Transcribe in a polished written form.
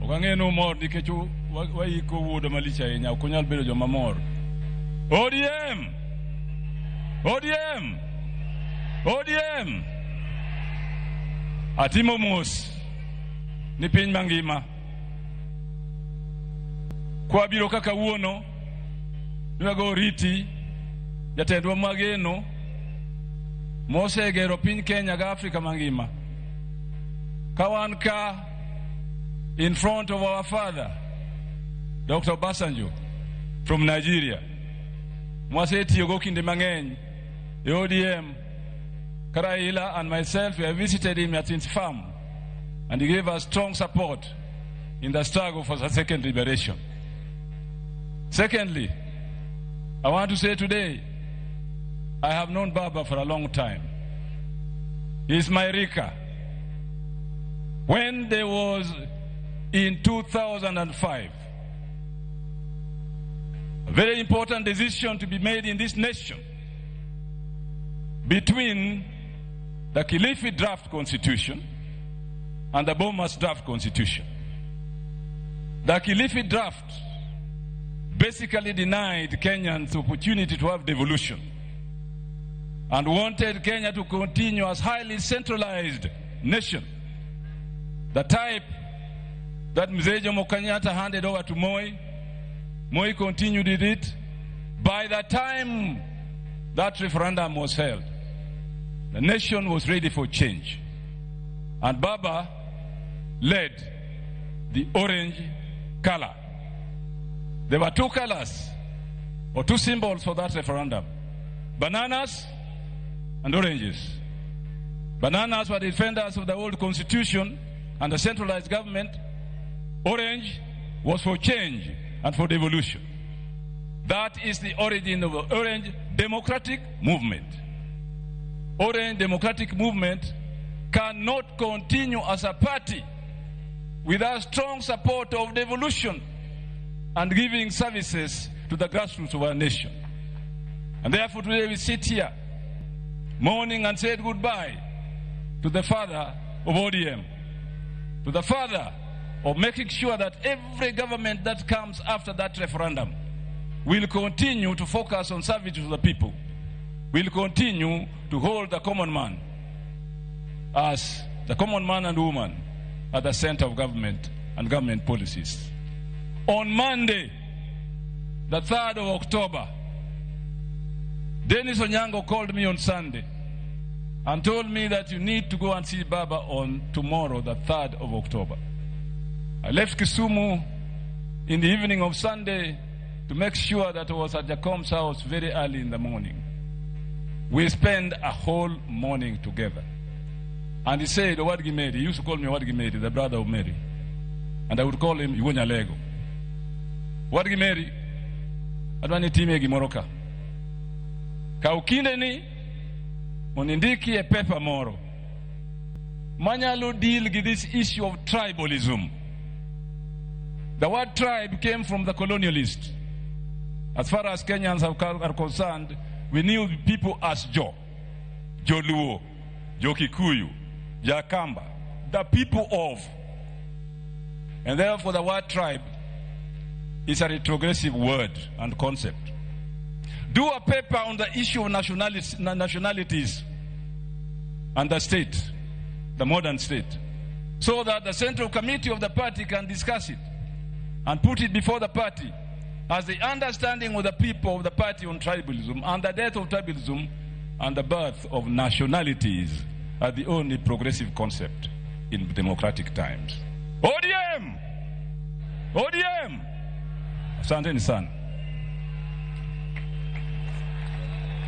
Wangeno mor nikechu waiko wuodo malicha yenya okunyal bedo joma mor. ODM! ODM! ODM! Atimo mos ni piny mangima. Kwa biro kaka wuono nwago riti jatendwa mageno mose gero piny Kenya ga Afrika mangima. Kawanka in front of our father Dr. Basanjo from Nigeria. Mwase tiyogo kinde mang'eny the ODM. Raila and myself, we have visited him at his farm, and he gave us strong support in the struggle for the second liberation. Secondly, I want to say today, I have known Baba for a long time. He's my Rika. When there was in 2005, a very important decision to be made in this nation between the Kilifi draft constitution and the Bomas draft constitution. The Kilifi draft basically denied Kenyans the opportunity to have devolution and wanted Kenya to continue as highly centralized nation. The type that Mzee Jomo Kenyatta handed over to Moi, Moi continued with it. By the time that referendum was held, the nation was ready for change. And Baba led the orange color. There were two colors, or two symbols for that referendum: bananas and oranges. Bananas were defenders of the old constitution and the centralized government. Orange was for change and for devolution. That is the origin of the Orange Democratic Movement. Orange Democratic Movement cannot continue as a party without strong support of devolution and giving services to the grassroots of our nation. And therefore today we sit here mourning and said goodbye to the father of ODM, to the father of making sure that every government that comes after that referendum will continue to focus on service to the people, will continue to hold the common man as the common man and woman at the center of government and government policies. On Monday, the 3rd of October, Dennis Onyango called me on Sunday and told me that you need to go and see Baba on tomorrow, the 3rd of October. I left Kisumu in the evening of Sunday to make sure that I was at Jacom's house very early in the morning. We spent a whole morning together. And he said, Wadgi Mary, he used to call me Wadgi Mary, the brother of Mary. And I would call him Iwonya Lego. Wadgi Mary, adwani time gimoroka. Kaukinde ni, monindiki e pepa moro. Manyalo deal with this issue of tribalism. The word tribe came from the colonialist. As far as Kenyans are concerned, we knew people as Jo, Jo Luo, Jo Kikuyu, Jakamba, the people of. And therefore the word tribe is a retrogressive word and concept. Do a paper on the issue of nationalities and the state, the modern state, so that the central committee of the party can discuss it and put it before the party as the understanding of the people of the party on tribalism and the death of tribalism and the birth of nationalities are the only progressive concept in democratic times. ODM! ODM! Asanteni sana.